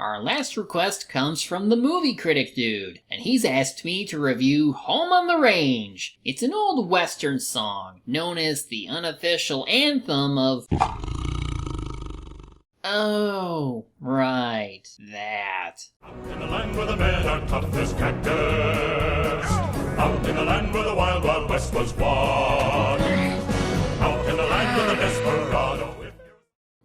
Our last request comes from the movie critic dude, and he's asked me to review Home on the Range. It's an old Western song, known as the unofficial anthem of... Oh, right, that. Out in the land where the men are tough as cactus. Out in the land where the wild, wild west was won. Out in the land of the desperado.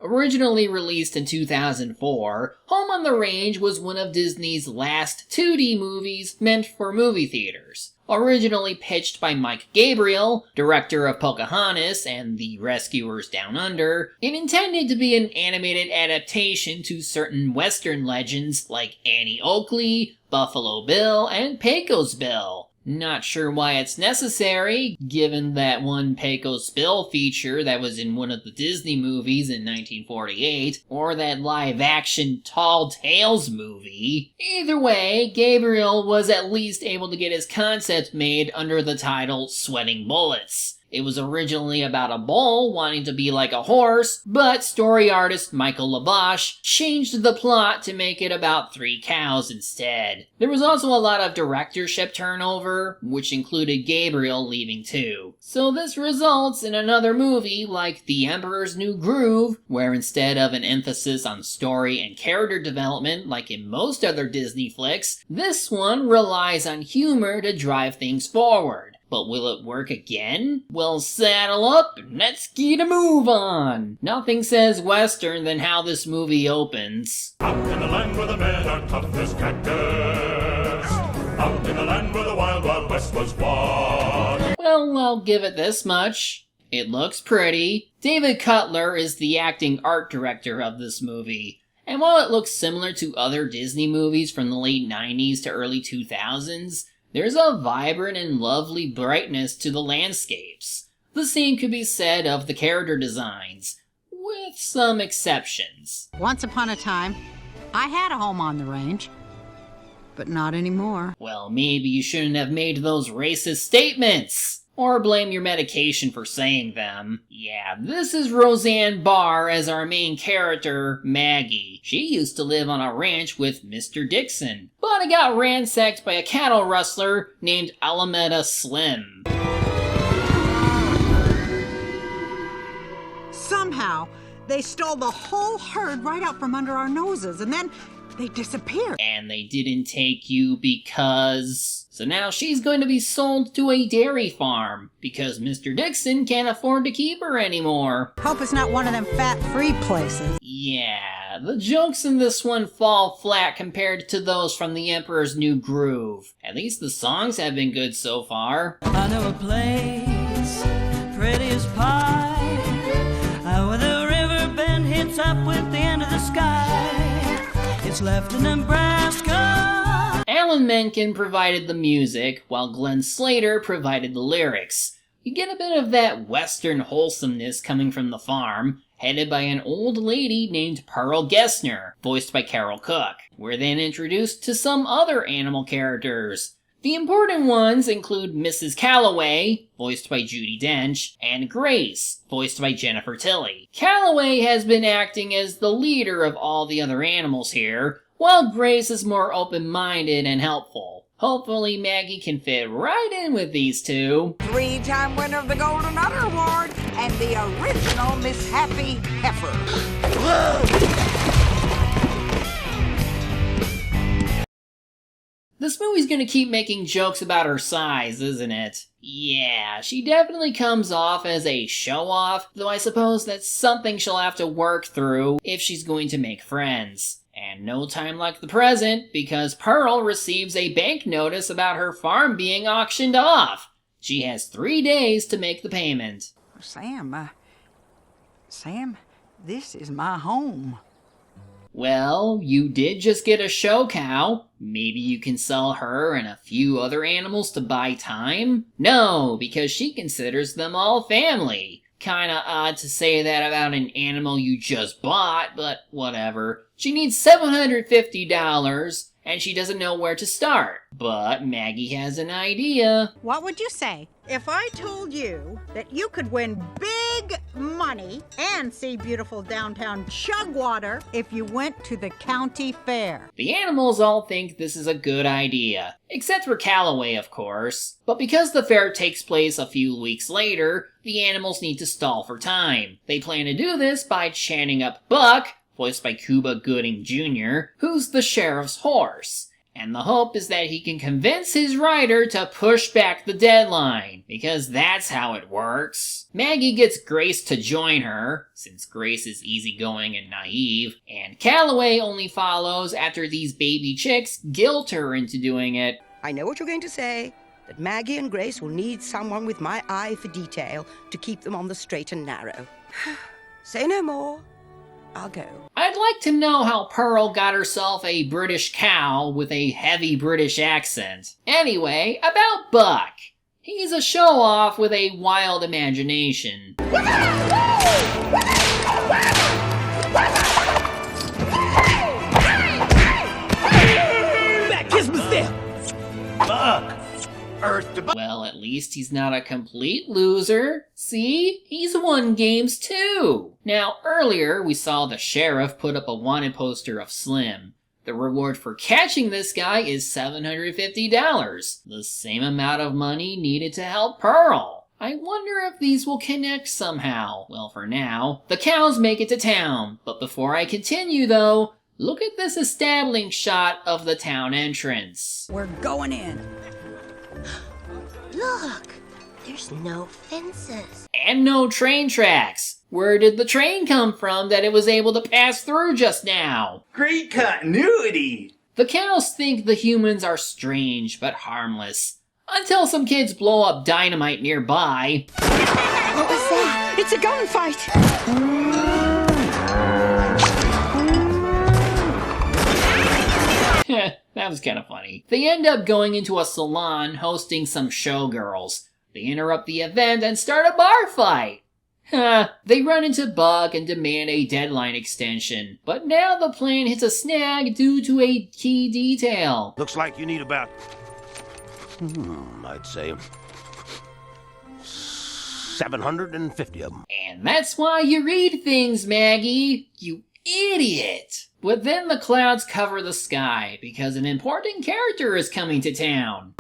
Originally released in 2004, Home on the Range was one of Disney's last 2D movies meant for movie theaters. Originally pitched by Mike Gabriel, director of Pocahontas and The Rescuers Down Under, it intended to be an animated adaptation to certain Western legends like Annie Oakley, Buffalo Bill, and Pecos Bill. Not sure why it's necessary, given that one Pecos Bill feature that was in one of the Disney movies in 1948, or that live-action Tall Tales movie. Either way, Gabriel was at least able to get his concept made under the title Sweating Bullets. It was originally about a bull wanting to be like a horse, but story artist Michael Laboche changed the plot to make it about 3 cows instead. There was also a lot of directorship turnover, which included Gabriel leaving too. So this results in another movie like The Emperor's New Groove, where instead of an emphasis on story and character development like in most other Disney flicks, this one relies on humor to drive things forward. But will it work again? Well, saddle up and let's get a move on! Nothing says Western than how this movie opens. Out in the land where the men are tough as cactus. Out in the land where the wild, wild west was won. Well, I'll give it this much. It looks pretty. David Cutler is the acting art director of this movie. And while it looks similar to other Disney movies from the late 90s to early 2000s, there's a vibrant and lovely brightness to the landscapes. The same could be said of the character designs, with some exceptions. Once upon a time, I had a home on the range, but not anymore. Well, maybe you shouldn't have made those racist statements! Or blame your medication for saying them. Yeah, this is Roseanne Barr as our main character, Maggie. She used to live on a ranch with Mr. Dixon, but it got ransacked by a cattle rustler named Alameda Slim. Somehow, they stole the whole herd right out from under our noses, and then they disappeared. And they didn't take you because... So now she's going to be sold to a dairy farm, because Mr. Dixon can't afford to keep her anymore. Hope it's not one of them fat-free places. Yeah, the jokes in this one fall flat compared to those from The Emperor's New Groove. At least the songs have been good so far. I know a place, pretty as pie, where the river bend hits up with the end of the sky. It's left in Nebraska. Alan Menken provided the music, while Glenn Slater provided the lyrics. You get a bit of that Western wholesomeness coming from the farm, headed by an old lady named Pearl Gessner, voiced by Carol Cook. We're then introduced to some other animal characters. The important ones include Mrs. Calloway, voiced by Judi Dench, and Grace, voiced by Jennifer Tilly. Calloway has been acting as the leader of all the other animals here, while Grace is more open-minded and helpful. Hopefully Maggie can fit right in with these two. 3-time winner of the Golden Udder Award and the original Miss Happy Heifer. This movie's gonna keep making jokes about her size, isn't it? Yeah, she definitely comes off as a show-off, though I suppose that's something she'll have to work through if she's going to make friends. And no time like the present, because Pearl receives a bank notice about her farm being auctioned off. She has 3 days to make the payment. Sam, this is my home. Well, you did just get a show cow. Maybe you can sell her and a few other animals to buy time? No, because she considers them all family. Kinda odd to say that about an animal you just bought, but whatever. She needs $750, and she doesn't know where to start. But Maggie has an idea. What would you say if I told you that you could win big big money and see beautiful downtown Chugwater if you went to the county fair. The animals all think this is a good idea, except for Calloway, of course. But because the fair takes place a few weeks later, the animals need to stall for time. They plan to do this by chatting up Buck, voiced by Cuba Gooding Jr., who's the sheriff's horse. And the hope is that he can convince his rider to push back the deadline, because that's how it works. Maggie gets Grace to join her, since Grace is easygoing and naive, and Calloway only follows after these baby chicks guilt her into doing it. I know what you're going to say, that Maggie and Grace will need someone with my eye for detail to keep them on the straight and narrow. Say no more. I'll go. I'd like to know how Pearl got herself a British cow with a heavy British accent. Anyway, about Buck. He's a show-off with a wild imagination. Buck! Earth to Buck! Well, at least he's not a complete loser. See? He's won games too! Now, earlier we saw the sheriff put up a wanted poster of Slim. The reward for catching this guy is $750, the same amount of money needed to help Pearl. I wonder if these will connect somehow. Well, for now, the cows make it to town. But before I continue though, look at this establishing shot of the town entrance. We're going in. Look, there's no fences. And no train tracks. Where did the train come from that it was able to pass through just now? Great continuity! The cows think the humans are strange but harmless, until some kids blow up dynamite nearby. What was that? It's a gunfight! That was kind of funny. They end up going into a salon hosting some showgirls. They interrupt the event and start a bar fight. They run into Buck and demand a deadline extension. But now the plan hits a snag due to a key detail. Looks like you need about, I'd say 750 of them. And that's why you read things, Maggie. You idiot. But then the clouds cover the sky because an important character is coming to town.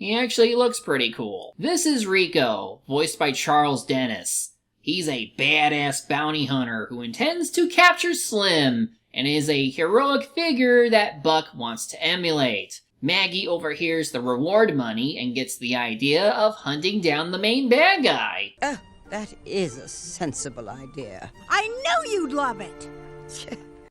He actually looks pretty cool. This is Rico, voiced by Charles Dennis. He's a badass bounty hunter who intends to capture Slim, and is a heroic figure that Buck wants to emulate. Maggie overhears the reward money and gets the idea of hunting down the main bad guy. Oh, that is a sensible idea. I knew you'd love it.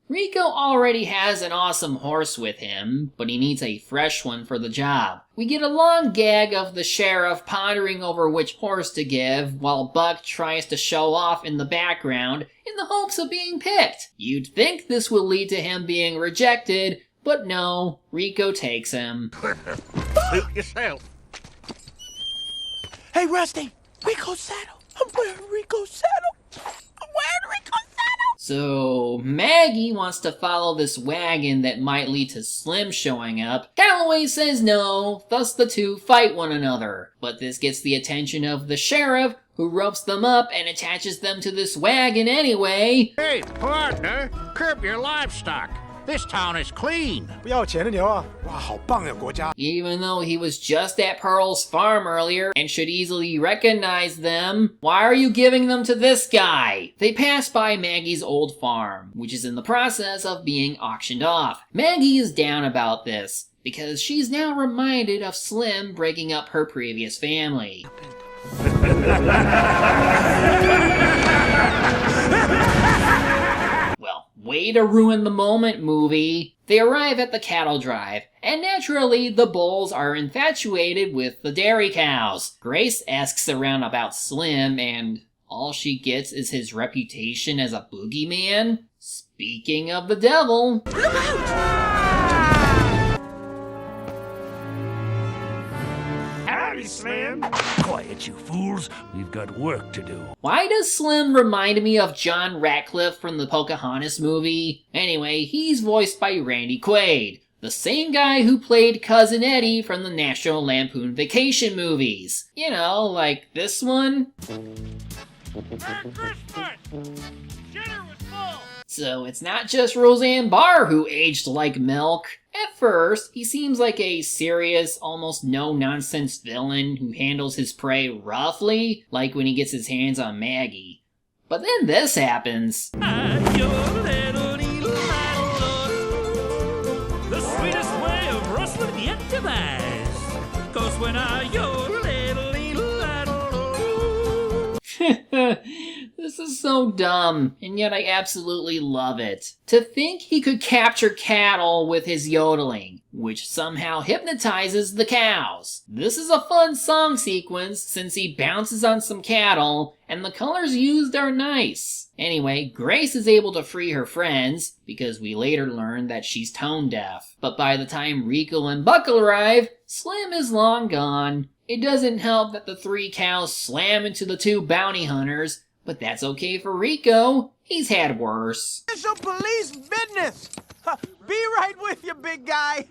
Rico already has an awesome horse with him, but he needs a fresh one for the job. We get a long gag of the sheriff pondering over which horse to give, while Buck tries to show off in the background in the hopes of being picked. You'd think this will lead to him being rejected, but no, Rico takes him. Suit yourself. Hey, Rusty! Rico's saddle! I'm wearing Rico's saddle! I'm wearing Rico's saddle! So, Maggie wants to follow this wagon that might lead to Slim showing up. Calloway says no, thus the two fight one another. But this gets the attention of the sheriff, who ropes them up and attaches them to this wagon anyway. Hey, partner, curb your livestock. This town is clean. 不要钱的牛啊！哇，好棒呀，国家！ Even though he was just at Pearl's farm earlier and should easily recognize them, why are you giving them to this guy? They pass by Maggie's old farm, which is in the process of being auctioned off. Maggie is down about this, because she's now reminded of Slim breaking up her previous family. Well, way to ruin the moment, movie. They arrive at the cattle drive, and naturally, the bulls are infatuated with the dairy cows. Grace asks around about Slim, and all she gets is his reputation as a boogeyman. Speaking of the devil... Look out! Howdy, Slim. Quiet, you fools. We've got work to do. Why does Slim remind me of John Ratcliffe from the Pocahontas movie? Anyway, he's voiced by Randy Quaid, the same guy who played Cousin Eddie from the National Lampoon Vacation movies. You know, like this one. Merry Christmas! Dinner was full! So it's not just Roseanne Barr who aged like milk. At first, he seems like a serious, almost no-nonsense villain who handles his prey roughly, like when he gets his hands on Maggie. But then this happens. The sweetest way of rustling the empty bass. 'Cause when I This is so dumb, and yet I absolutely love it. To think he could capture cattle with his yodeling, which somehow hypnotizes the cows. This is a fun song sequence since he bounces on some cattle, and the colors used are nice. Anyway, Grace is able to free her friends, because we later learn that she's tone deaf. But by the time Rico and Buckle arrive, Slim is long gone. It doesn't help that the 3 cows slam into the 2 bounty hunters, but that's okay for Rico. He's had worse. Official police business. Be right with you, big guy.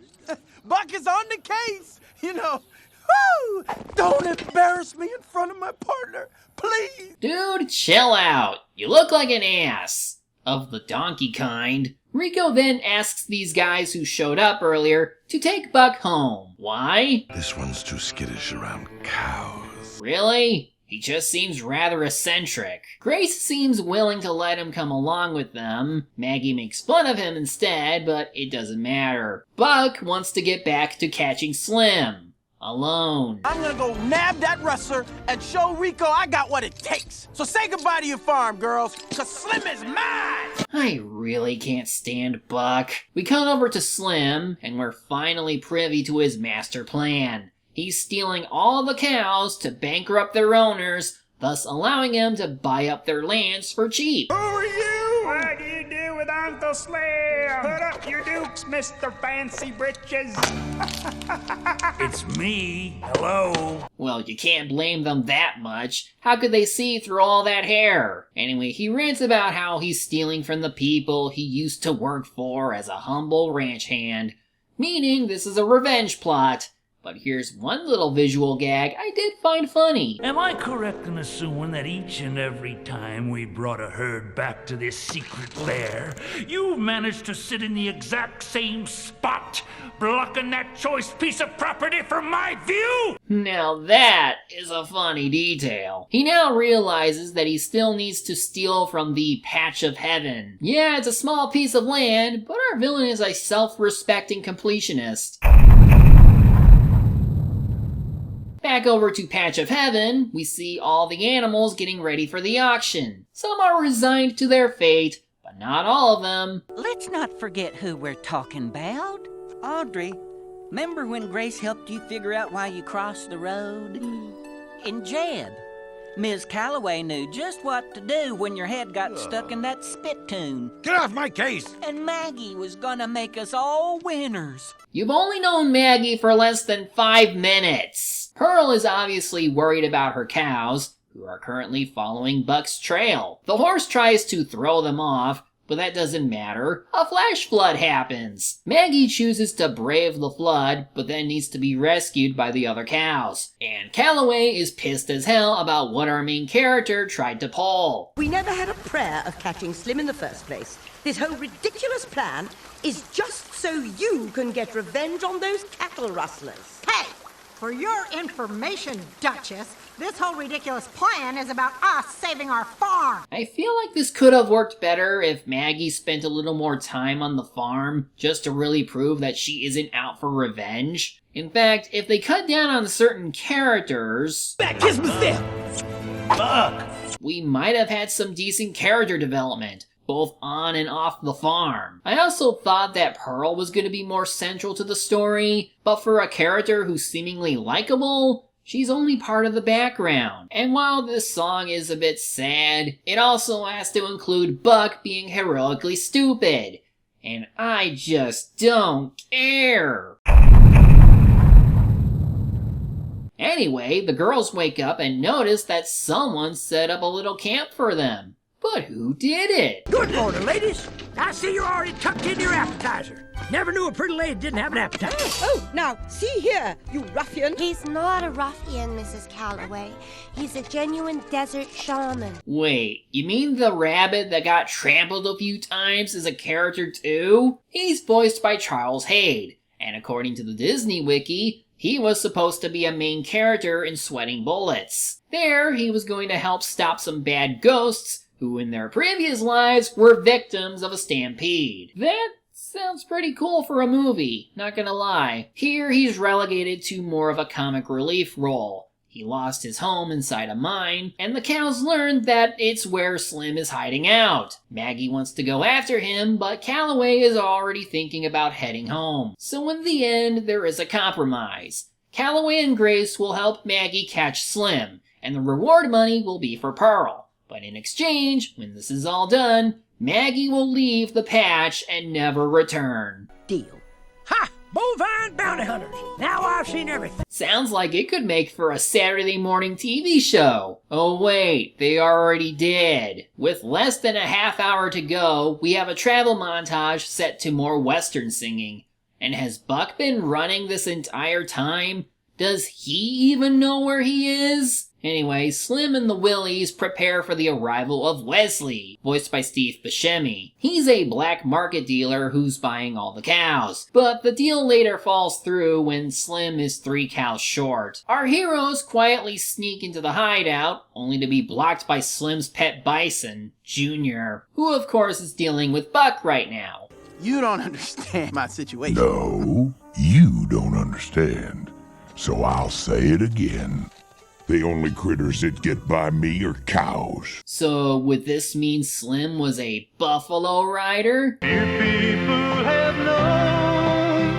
Buck is on the case, you know. Woo! Don't embarrass me in front of my partner, please. Dude, chill out. You look like an ass. Of the donkey kind. Rico then asks these guys who showed up earlier to take Buck home. Why? This one's too skittish around cows. Really? He just seems rather eccentric. Grace seems willing to let him come along with them. Maggie makes fun of him instead, but it doesn't matter. Buck wants to get back to catching Slim. Alone. I'm gonna go nab that rustler and show Rico I got what it takes. So say goodbye to your farm, girls, 'cause Slim is mine! I really can't stand Buck. We come over to Slim, and we're finally privy to his master plan. He's stealing all the cows to bankrupt their owners, thus allowing them to buy up their lands for cheap. Who are you? What do you do with Uncle Slim? Put up your dukes, Mr. Fancy Britches. It's me. Hello. Well, you can't blame them that much. How could they see through all that hair? Anyway, he rants about how he's stealing from the people he used to work for as a humble ranch hand, meaning this is a revenge plot. But here's one little visual gag I did find funny. Am I correct in assuming that each and every time we brought a herd back to this secret lair, you managed to sit in the exact same spot, blocking that choice piece of property from my view? Now that is a funny detail. He now realizes that he still needs to steal from the Patch of Heaven. Yeah, it's a small piece of land, but our villain is a self-respecting completionist. Back over to Patch of Heaven, we see all the animals getting ready for the auction. Some are resigned to their fate, but not all of them. Let's not forget who we're talking about. Audrey, remember when Grace helped you figure out why you crossed the road? And Jeb, Ms. Calloway knew just what to do when your head got stuck in that spittoon. Get off my case! And Maggie was gonna make us all winners. You've only known Maggie for less than 5 minutes. Pearl is obviously worried about her cows, who are currently following Buck's trail. The horse tries to throw them off, but that doesn't matter. A flash flood happens. Maggie chooses to brave the flood, but then needs to be rescued by the other cows. And Calloway is pissed as hell about what our main character tried to pull. We never had a prayer of catching Slim in the first place. This whole ridiculous plan is just so you can get revenge on those cattle rustlers. Hey, for your information, Duchess, this whole ridiculous plan is about us saving our farm. I feel like this could have worked better if Maggie spent a little more time on the farm, just to really prove that she isn't out for revenge. In fact, if they cut down on certain characters, Kiss myself! Buck! we might have had some decent character development, both on and off the farm. I also thought that Pearl was going to be more central to the story, but for a character who's seemingly likable, she's only part of the background. And while this song is a bit sad, it also has to include Buck being heroically stupid. And I just don't care. Anyway, the girls wake up and notice that someone set up a little camp for them. But who did it? Good morning, ladies. I see you're already tucked into your appetizer. Never knew a pretty lady didn't have an appetite. Oh, now, see here, you ruffian. He's not a ruffian, Mrs. Calloway. He's a genuine desert shaman. Wait, you mean the rabbit that got trampled a few times is a character too? He's voiced by Charles Hayde, and according to the Disney Wiki, he was supposed to be a main character in Sweating Bullets. There, he was going to help stop some bad ghosts who in their previous lives were victims of a stampede. That sounds pretty cool for a movie, not gonna lie. Here he's relegated to more of a comic relief role. He lost his home inside a mine, and the cows learned that it's where Slim is hiding out. Maggie wants to go after him, but Calloway is already thinking about heading home. So in the end, there is a compromise. Calloway and Grace will help Maggie catch Slim, and the reward money will be for Pearl. But in exchange, when this is all done, Maggie will leave the patch and never return. Deal. Ha! Bovine bounty hunters. Now I've seen everything. Sounds like it could make for a Saturday morning TV show. Oh wait, they already did. With less than a half hour to go, we have a travel montage set to more Western singing. And has Buck been running this entire time? Does he even know where he is? Anyway, Slim and the Willies prepare for the arrival of Wesley, voiced by Steve Buscemi. He's a black market dealer who's buying all the cows, but the deal later falls through when Slim is 3 cows short. Our heroes quietly sneak into the hideout, only to be blocked by Slim's pet bison, Junior, who of course is dealing with Buck right now. You don't understand my situation. No, you don't understand. So I'll say it again. The only critters that get by me are cows. So would this mean Slim was a buffalo rider? If people have known,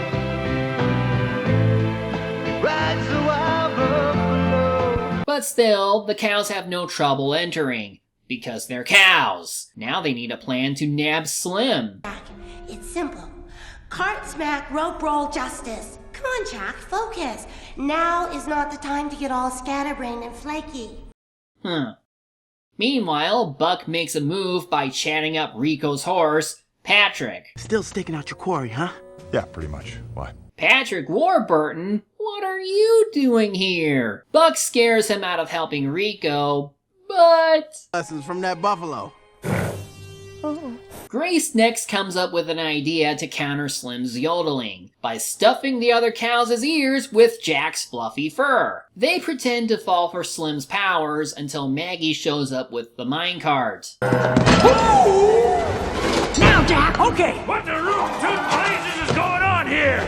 rides the wild buffalo. But still, the cows have no trouble entering, because they're cows. Now they need a plan to nab Slim. It's simple. Cart smack, rope roll, justice. Come on, Jack, focus. Now is not the time to get all scatterbrained and flaky. Meanwhile, Buck makes a move by chatting up Rico's horse, Patrick. Still sticking out your quarry, huh? Yeah, pretty much. Why? Patrick Warburton, what are you doing here? Buck scares him out of helping Rico, but... Lessons from that buffalo. Grace next comes up with an idea to counter Slim's yodeling by stuffing the other cows' ears with Jack's fluffy fur. They pretend to fall for Slim's powers until Maggie shows up with the minecart. Now, Jack, okay. What the root blazes is going on here?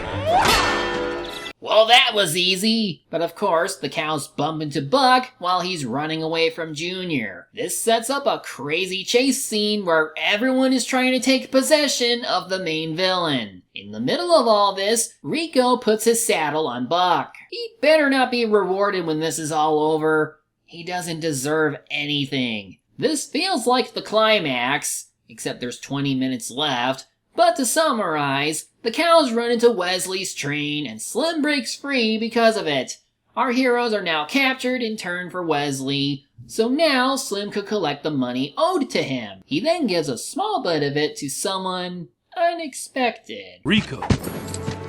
Well, that was easy. But of course, the cows bump into Buck while he's running away from Junior. This sets up a crazy chase scene where everyone is trying to take possession of the main villain. In the middle of all this, Rico puts his saddle on Buck. He better not be rewarded when this is all over. He doesn't deserve anything. This feels like the climax, except there's 20 minutes left. But to summarize, the cows run into Wesley's train and Slim breaks free because of it. Our heroes are now captured in turn for Wesley, so now Slim could collect the money owed to him. He then gives a small bit of it to someone unexpected. Rico.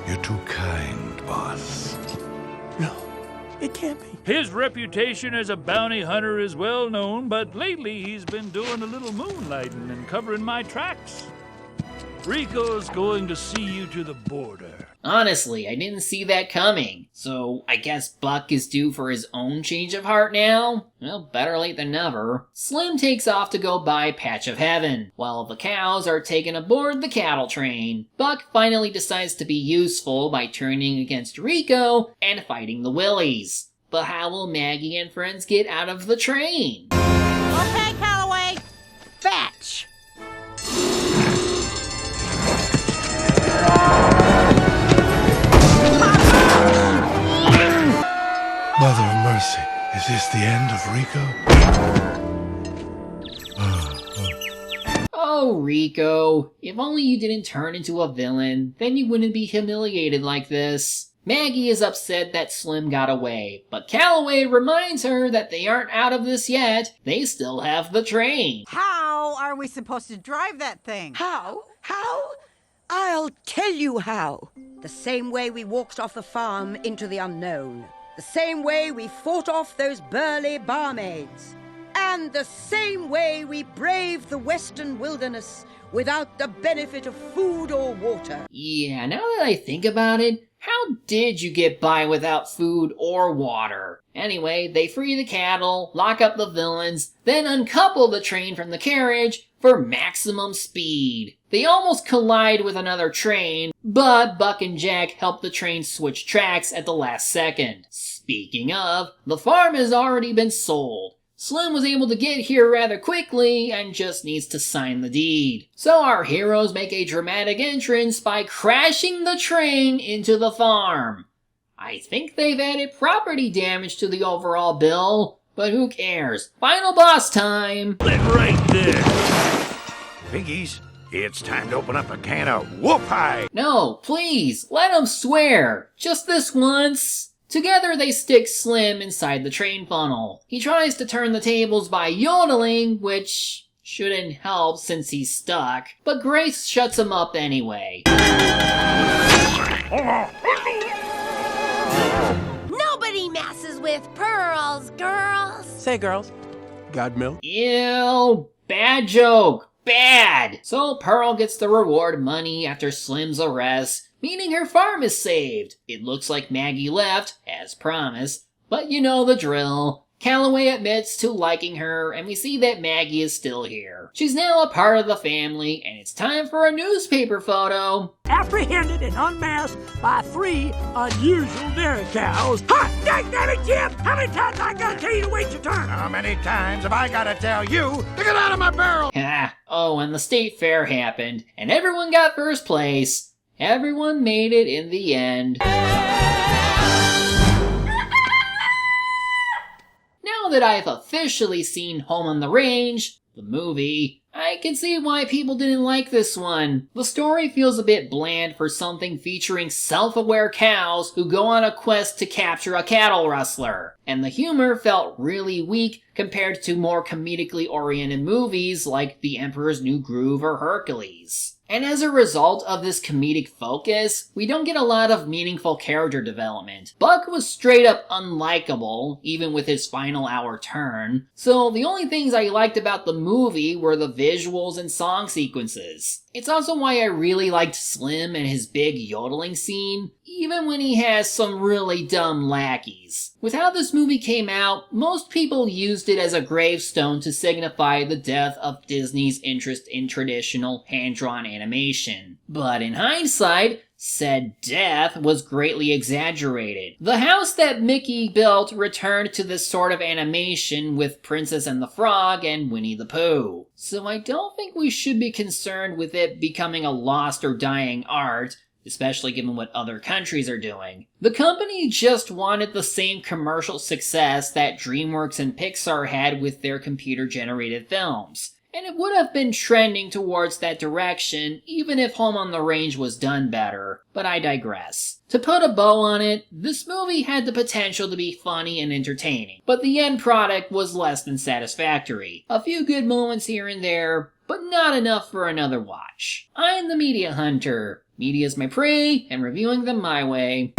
You're too kind, boss. No, it can't be. His reputation as a bounty hunter is well known, but lately he's been doing a little moonlighting and covering my tracks. Rico's going to see you to the border. Honestly, I didn't see that coming. So I guess Buck is due for his own change of heart now? Well, better late than never. Slim takes off to go buy Patch of Heaven, while the cows are taken aboard the cattle train. Buck finally decides to be useful by turning against Rico and fighting the Willies. But how will Maggie and friends get out of the train? Okay, Calloway. Fetch. Mother of mercy, is this the end of Rico? Oh, Rico, if only you didn't turn into a villain, then you wouldn't be humiliated like this. Maggie is upset that Slim got away, but Calloway reminds her that they aren't out of this yet. They still have the train. How are we supposed to drive that thing? How? I'll tell you how. The same way we walked off the farm into the unknown. The same way we fought off those burly barmaids. And the same way we braved the western wilderness without the benefit of food or water. Yeah, now that I think about it, how did you get by without food or water? Anyway, they free the cattle, lock up the villains, then uncouple the train from the carriage for maximum speed. They almost collide with another train, but Buck and Jack help the train switch tracks at the last second. Speaking of, the farm has already been sold. Slim was able to get here rather quickly and just needs to sign the deed. So our heroes make a dramatic entrance by crashing the train into the farm. I think they've added property damage to the overall bill, but who cares? Final boss time! Lit right there. Piggies, it's time to open up a can of whoop-pie. No, please, let him swear. Just this once. Together they stick Slim inside the train funnel. He tries to turn the tables by yodeling, which shouldn't help since he's stuck, but Grace shuts him up anyway. Nobody messes with pearls, girls. Say, girls. God milk? Ew, bad joke. Bad! So Pearl gets the reward money after Slim's arrest, meaning her farm is saved. It looks like Maggie left, as promised, but you know the drill. Calloway admits to liking her, and we see that Maggie is still here. She's now a part of the family, and it's time for a newspaper photo. Apprehended and unmasked by 3 unusual dairy cows. Ha! Dang Jim! How many times I gotta tell you to wait your turn? How many times have I gotta tell you to get out of my barrel? Oh, and the state fair happened, and everyone got first place. Everyone made it in the end. Now that I've officially seen Home on the Range, the movie, I can see why people didn't like this one. The story feels a bit bland for something featuring self-aware cows who go on a quest to capture a cattle rustler. And the humor felt really weak compared to more comedically oriented movies like The Emperor's New Groove or Hercules. And as a result of this comedic focus, we don't get a lot of meaningful character development. Buck was straight up unlikable, even with his final hour turn, so the only things I liked about the movie were the visuals and song sequences. It's also why I really liked Slim and his big yodeling scene, even when he has some really dumb lackeys. With how this movie came out, most people used it as a gravestone to signify the death of Disney's interest in traditional hand-drawn animation. But in hindsight, said death was greatly exaggerated. The house that Mickey built returned to this sort of animation with Princess and the Frog and Winnie the Pooh. So I don't think we should be concerned with it becoming a lost or dying art, especially given what other countries are doing. The company just wanted the same commercial success that DreamWorks and Pixar had with their computer-generated films. And it would have been trending towards that direction even if Home on the Range was done better, but I digress. To put a bow on it, this movie had the potential to be funny and entertaining, but the end product was less than satisfactory. A few good moments here and there, but not enough for another watch. I'm the Media Hunter. Media's my prey, and reviewing them my way.